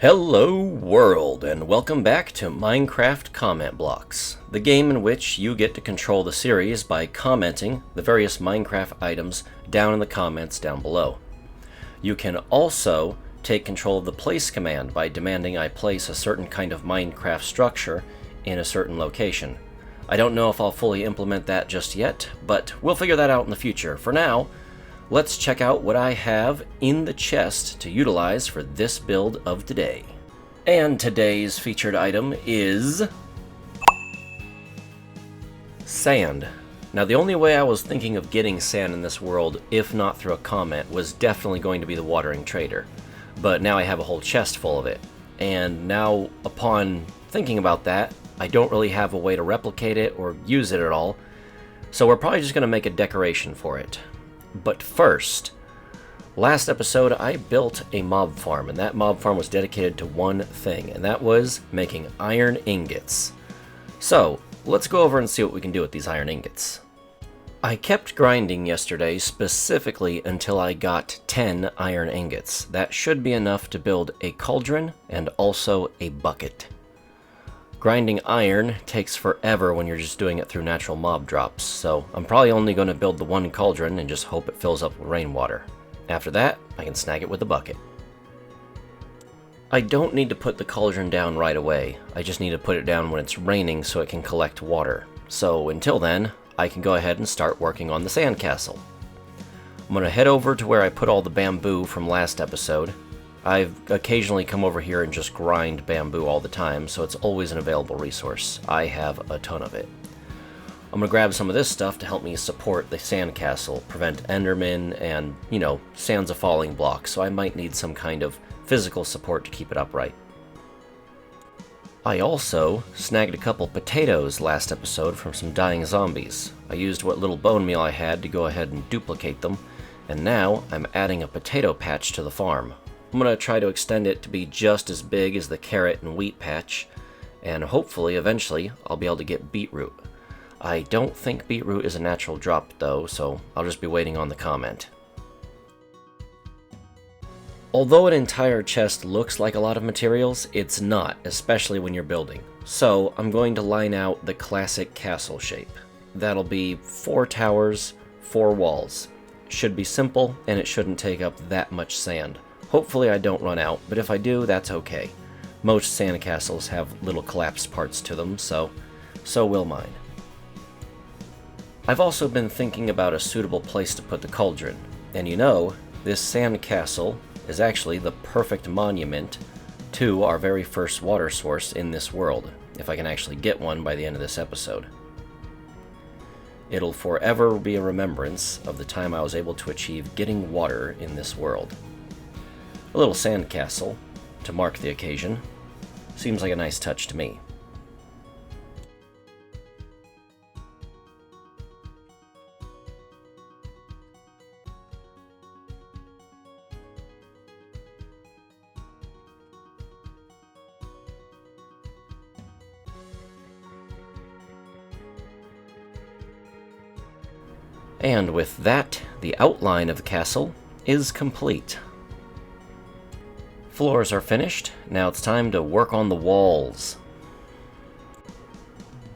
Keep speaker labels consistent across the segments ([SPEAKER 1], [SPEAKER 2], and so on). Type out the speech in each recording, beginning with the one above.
[SPEAKER 1] Hello world, and welcome back to Minecraft Comment Blocks, the game in which you get to control the series by commenting the various Minecraft items down in the comments down below. You can also take control of the place command by demanding I place a certain kind of Minecraft structure in a certain location. I don't know if I'll fully implement that just yet, but we'll figure that out in the future. For now, let's check out what I have in the chest to utilize for this build of today. And today's featured item is sand. Now, the only way I was thinking of getting sand in this world, if not through a comment, was definitely going to be the watering trader. But now I have a whole chest full of it. And now, upon thinking about that, I don't really have a way to replicate it or use it at all. So we're probably just going to make a decoration for it. But first, last episode I built a mob farm, and that mob farm was dedicated to one thing, and that was making iron ingots. So, let's go over and see what we can do with these iron ingots. I kept grinding yesterday specifically until I got 10 iron ingots. That should be enough to build a cauldron and also a bucket. Grinding iron takes forever when you're just doing it through natural mob drops, so I'm probably only going to build the one cauldron and just hope it fills up with rainwater. After that, I can snag it with a bucket. I don't need to put the cauldron down right away, I just need to put it down when it's raining so it can collect water. So until then, I can go ahead and start working on the sandcastle. I'm going to head over to where I put all the bamboo from last episode. I've occasionally come over here and just grind bamboo all the time, so it's always an available resource. I have a ton of it. I'm going to grab some of this stuff to help me support the sandcastle, prevent endermen, and, sand's a falling block, so I might need some kind of physical support to keep it upright. I also snagged a couple potatoes last episode from some dying zombies. I used what little bone meal I had to go ahead and duplicate them, and now I'm adding a potato patch to the farm. I'm going to try to extend it to be just as big as the carrot and wheat patch, and hopefully, eventually, I'll be able to get beetroot. I don't think beetroot is a natural drop, though, so I'll just be waiting on the comment. Although an entire chest looks like a lot of materials, it's not, especially when you're building. So, I'm going to line out the classic castle shape. That'll be 4 towers, 4 walls. Should be simple, and it shouldn't take up that much sand. Hopefully I don't run out, but if I do, that's okay. Most sandcastles have little collapsed parts to them, so will mine. I've also been thinking about a suitable place to put the cauldron, and this sandcastle is actually the perfect monument to our very first water source in this world, if I can actually get one by the end of this episode. It'll forever be a remembrance of the time I was able to achieve getting water in this world. A little sandcastle to mark the occasion seems like a nice touch to me. And with that, the outline of the castle is complete. Floors are finished, now it's time to work on the walls.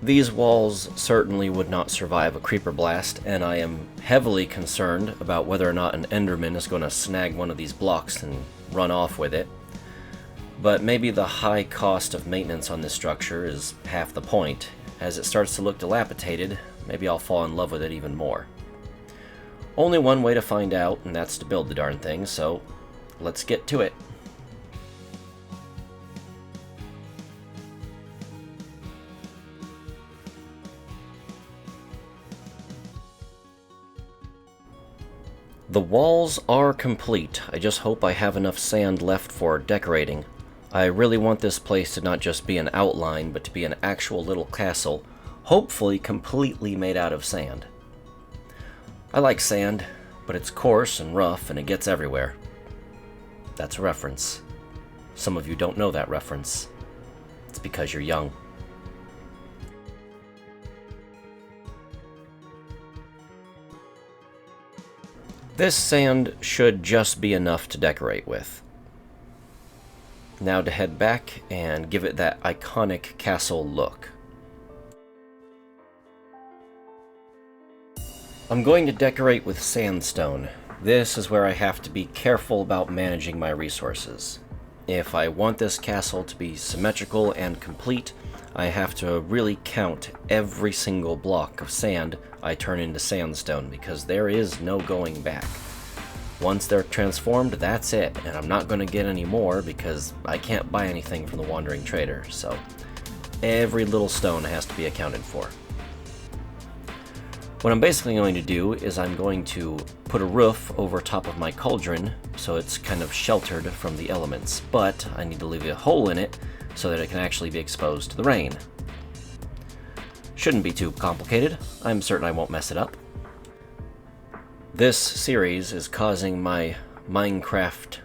[SPEAKER 1] These walls certainly would not survive a creeper blast, and I am heavily concerned about whether or not an enderman is going to snag one of these blocks and run off with it. But maybe the high cost of maintenance on this structure is half the point. As it starts to look dilapidated, maybe I'll fall in love with it even more. Only one way to find out, and that's to build the darn thing, so let's get to it. The walls are complete. I just hope I have enough sand left for decorating. I really want this place to not just be an outline, but to be an actual little castle, hopefully completely made out of sand. I like sand, but it's coarse and rough and it gets everywhere. That's a reference. Some of you don't know that reference. It's because you're young. This sand should just be enough to decorate with. Now to head back and give it that iconic castle look. I'm going to decorate with sandstone. This is where I have to be careful about managing my resources. If I want this castle to be symmetrical and complete, I have to really count every single block of sand I turn into sandstone, because there is no going back. Once they're transformed, that's it, and I'm not going to get any more because I can't buy anything from the Wandering Trader, so every little stone has to be accounted for. What I'm basically going to do is I'm going to put a roof over top of my cauldron so it's kind of sheltered from the elements, but I need to leave a hole in it so that it can actually be exposed to the rain. Shouldn't be too complicated. I'm certain I won't mess it up. This series is causing my Minecraft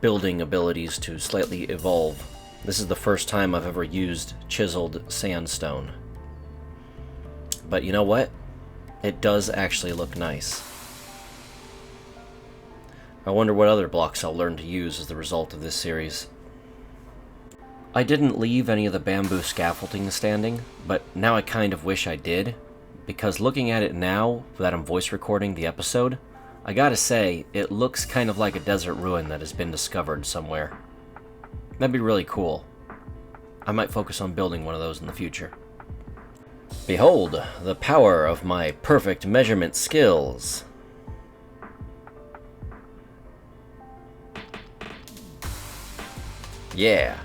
[SPEAKER 1] building abilities to slightly evolve. This is the first time I've ever used chiseled sandstone. But you know what? It does actually look nice. I wonder what other blocks I'll learn to use as the result of this series. I didn't leave any of the bamboo scaffolding standing, but now I kind of wish I did, because looking at it now that I'm voice recording the episode, I gotta say, it looks kind of like a desert ruin that has been discovered somewhere. That'd be really cool. I might focus on building one of those in the future. Behold, the power of my perfect measurement skills. Yeah.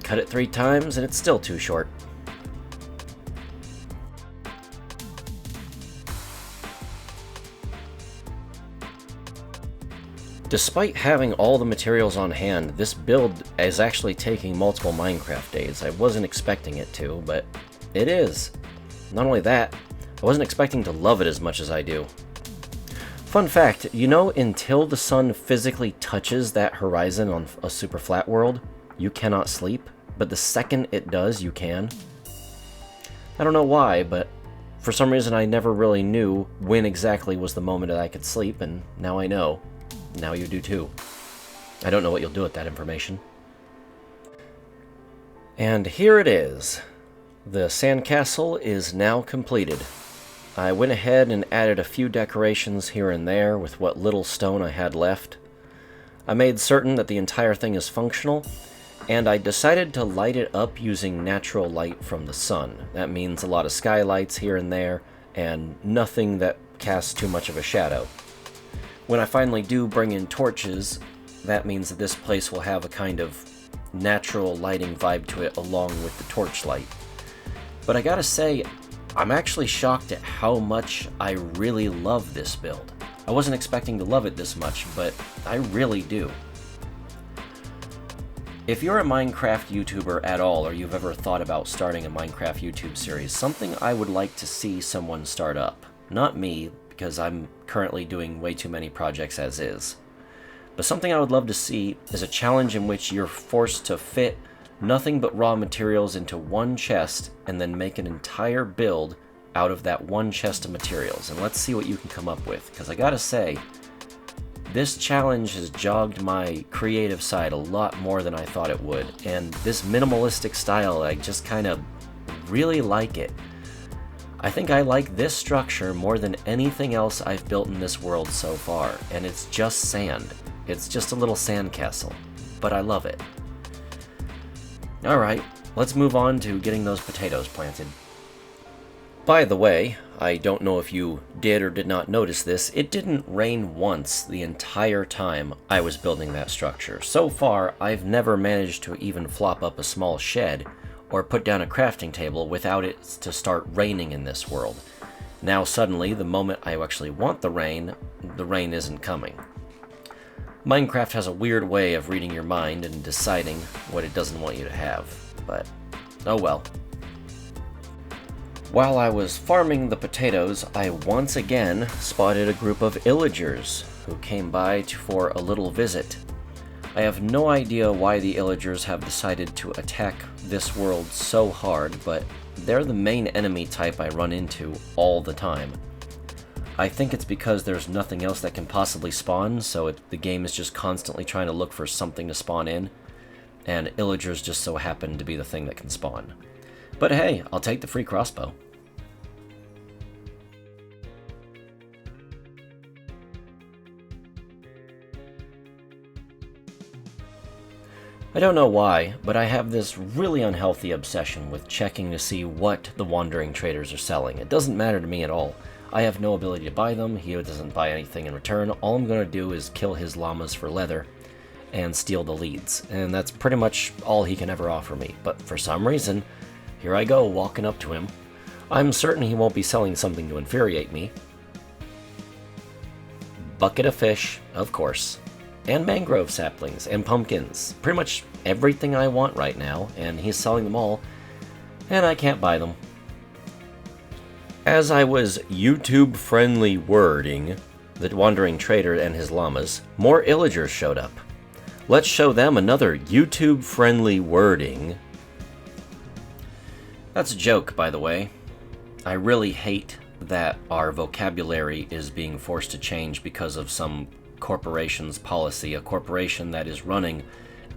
[SPEAKER 1] Cut it 3 times and it's still too short. Despite having all the materials on hand, this build is actually taking multiple Minecraft days. I wasn't expecting it to, but it is. Not only that, I wasn't expecting to love it as much as I do. Fun fact, you know, until the sun physically touches that horizon on a super flat world, you cannot sleep, but the second it does, you can. I don't know why, but for some reason I never really knew when exactly was the moment that I could sleep, and now I know. Now you do too. I don't know what you'll do with that information. And here it is. The sandcastle is now completed. I went ahead and added a few decorations here and there with what little stone I had left. I made certain that the entire thing is functional, and I decided to light it up using natural light from the sun. That means a lot of skylights here and there, and nothing that casts too much of a shadow. When I finally do bring in torches, that means that this place will have a kind of natural lighting vibe to it along with the torchlight. But I gotta say, I'm actually shocked at how much I really love this build. I wasn't expecting to love it this much, but I really do. If you're a Minecraft YouTuber at all, or you've ever thought about starting a Minecraft YouTube series, something I would like to see someone start up. Not me, because I'm currently doing way too many projects as is. But something I would love to see is a challenge in which you're forced to fit nothing but raw materials into one chest and then make an entire build out of that one chest of materials. And let's see what you can come up with, because I gotta say, this challenge has jogged my creative side a lot more than I thought it would, and this minimalistic style, I just kind of really like it. I think I like this structure more than anything else I've built in this world so far, and it's just sand. It's just a little sandcastle, but I love it. Alright, let's move on to getting those potatoes planted. By the way, I don't know if you did or did not notice this, it didn't rain once the entire time I was building that structure. So far, I've never managed to even flop up a small shed or put down a crafting table without it to start raining in this world. Now suddenly, the moment I actually want the rain isn't coming. Minecraft has a weird way of reading your mind and deciding what it doesn't want you to have, but oh well. While I was farming the potatoes, I once again spotted a group of illagers who came by for a little visit. I have no idea why the illagers have decided to attack this world so hard, but they're the main enemy type I run into all the time. I think it's because there's nothing else that can possibly spawn, so the game is just constantly trying to look for something to spawn in. and illagers just so happen to be the thing that can spawn. But hey, I'll take the free crossbow. I don't know why, but I have this really unhealthy obsession with checking to see what the wandering traders are selling. It doesn't matter to me at all. I have no ability to buy them, he doesn't buy anything in return. All I'm going to do is kill his llamas for leather and steal the leads, and that's pretty much all he can ever offer me. But for some reason, here I go walking up to him. I'm certain he won't be selling something to infuriate me. Bucket of fish, of course. And mangrove saplings, and pumpkins. Pretty much everything I want right now, and he's selling them all, and I can't buy them. As I was YouTube-friendly wording the wandering trader and his llamas, more illagers showed up. Let's show them another YouTube-friendly wording. That's a joke, by the way. I really hate that our vocabulary is being forced to change because of some corporation's policy, a corporation that is running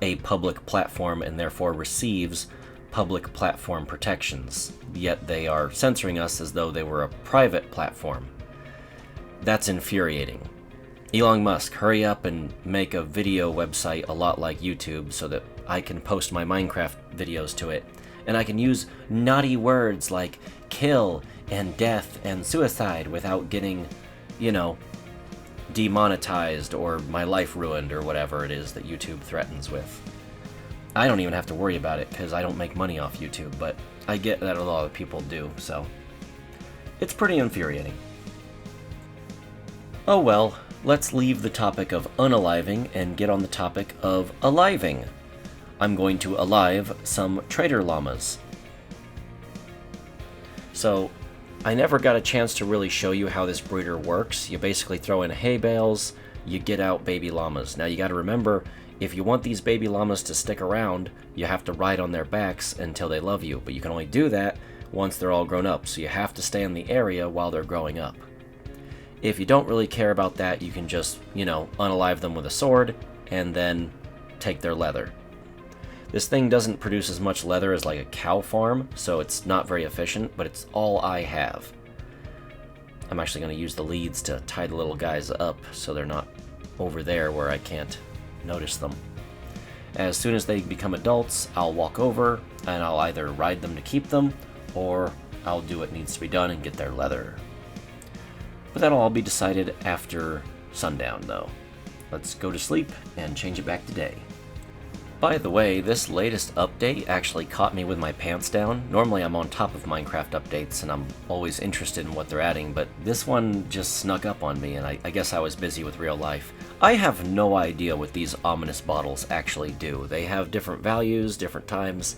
[SPEAKER 1] a public platform and therefore receives public platform protections, yet they are censoring us as though they were a private platform. That's infuriating. Elon Musk, hurry up and make a video website a lot like YouTube so that I can post my Minecraft videos to it, and I can use naughty words like kill and death and suicide without getting, you know, demonetized or my life ruined or whatever it is that YouTube threatens with. I don't even have to worry about it because I don't make money off YouTube, but I get that a lot of people do, so it's pretty infuriating. Oh well, let's leave the topic of unaliving and get on the topic of aliving. I'm going to alive some trader llamas. So, I never got a chance to really show you how this breeder works. You basically throw in hay bales, you get out baby llamas. Now you gotta remember, if you want these baby llamas to stick around, you have to ride on their backs until they love you, but you can only do that once they're all grown up, so you have to stay in the area while they're growing up. If you don't really care about that, you can just, unalive them with a sword, and then take their leather. This thing doesn't produce as much leather as like a cow farm, so it's not very efficient, but it's all I have. I'm actually going to use the leads to tie the little guys up so they're not over there where I can't notice them. As soon as they become adults, I'll walk over and I'll either ride them to keep them, or I'll do what needs to be done and get their leather. But that'll all be decided after sundown, though. Let's go to sleep and change it back to day. By the way, this latest update actually caught me with my pants down. Normally I'm on top of Minecraft updates and I'm always interested in what they're adding, but this one just snuck up on me and I guess I was busy with real life. I have no idea what these ominous bottles actually do. They have different values, different times.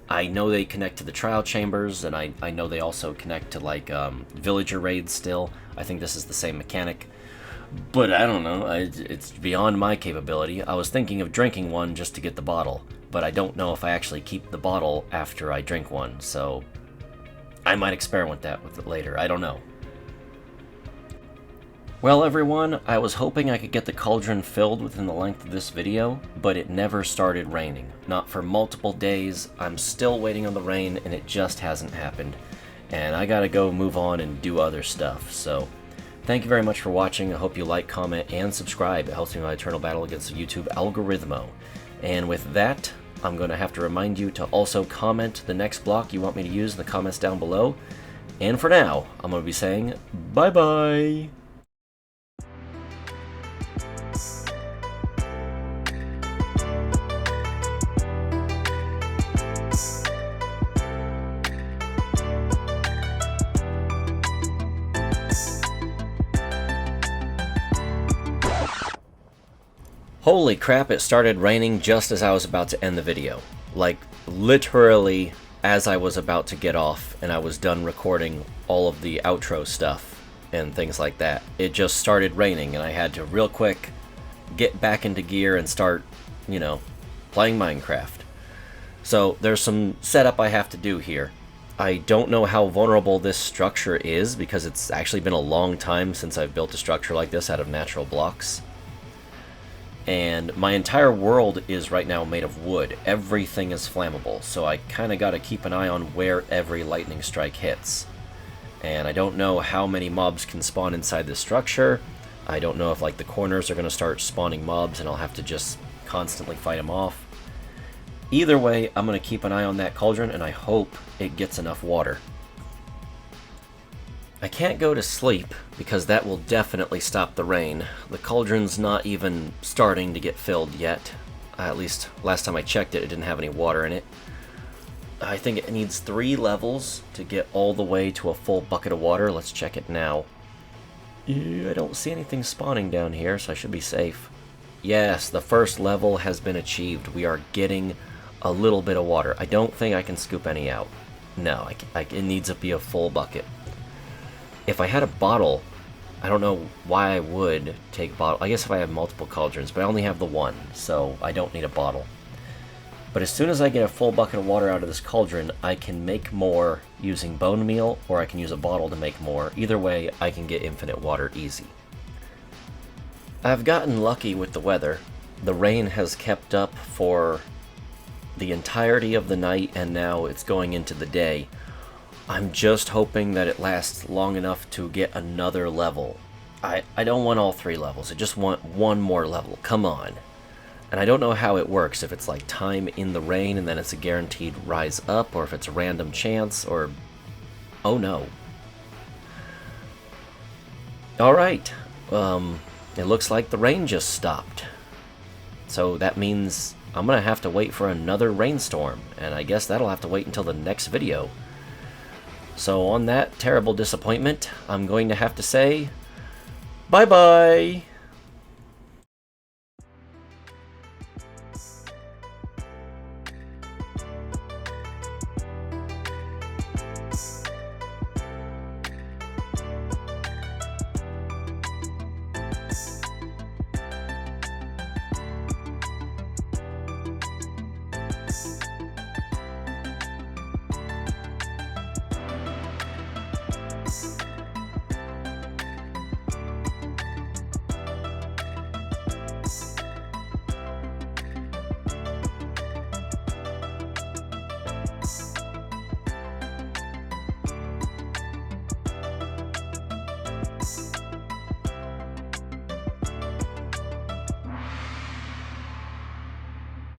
[SPEAKER 1] I know they connect to the trial chambers, and I know they also connect to like villager raids still. I think this is the same mechanic. But I don't know, it's beyond my capability. I was thinking of drinking one just to get the bottle, but I don't know if I actually keep the bottle after I drink one, so I might experiment with it later, I don't know. Well everyone, I was hoping I could get the cauldron filled within the length of this video, but it never started raining. Not for multiple days. I'm still waiting on the rain and it just hasn't happened. And I gotta go move on and do other stuff, so thank you very much for watching. I hope you like, comment, and subscribe. It helps me in my eternal battle against the YouTube algorithm. And with that, I'm going to have to remind you to also comment the next block you want me to use in the comments down below. And for now, I'm going to be saying bye-bye! Holy crap, it started raining just as I was about to end the video. Like, literally as I was about to get off and I was done recording all of the outro stuff and things like that. It just started raining and I had to real quick get back into gear and start, playing Minecraft. So there's some setup I have to do here. I don't know how vulnerable this structure is because it's actually been a long time since I've built a structure like this out of natural blocks. And my entire world is right now made of wood. Everything is flammable, so I kind of got to keep an eye on where every lightning strike hits. And I don't know how many mobs can spawn inside this structure. I don't know if like the corners are going to start spawning mobs and I'll have to just constantly fight them off. Either way, I'm going to keep an eye on that cauldron and I hope it gets enough water. I can't go to sleep because that will definitely stop the rain. The cauldron's not even starting to get filled yet. At least last time I checked it, it didn't have any water in it. I think it needs 3 levels to get all the way to a full bucket of water. Let's check it now. I don't see anything spawning down here, so I should be safe. Yes, the first level has been achieved. We are getting a little bit of water. I don't think I can scoop any out. No, it needs to be a full bucket. If I had a bottle, I don't know why I would take bottle. I guess if I have multiple cauldrons, but I only have the one, so I don't need a bottle. But as soon as I get a full bucket of water out of this cauldron, I can make more using bone meal, or I can use a bottle to make more. Either way, I can get infinite water easy. I've gotten lucky with the weather. The rain has kept up for the entirety of the night, and now it's going into the day. I'm just hoping that it lasts long enough to get another level. I don't want all 3 levels, I just want one more level, come on. And I don't know how it works, if it's like time in the rain and then it's a guaranteed rise up, or if it's a random chance, or... oh no. Alright, it looks like the rain just stopped. So that means I'm gonna have to wait for another rainstorm, and I guess that'll have to wait until the next video. So on that terrible disappointment, I'm going to have to say, bye-bye!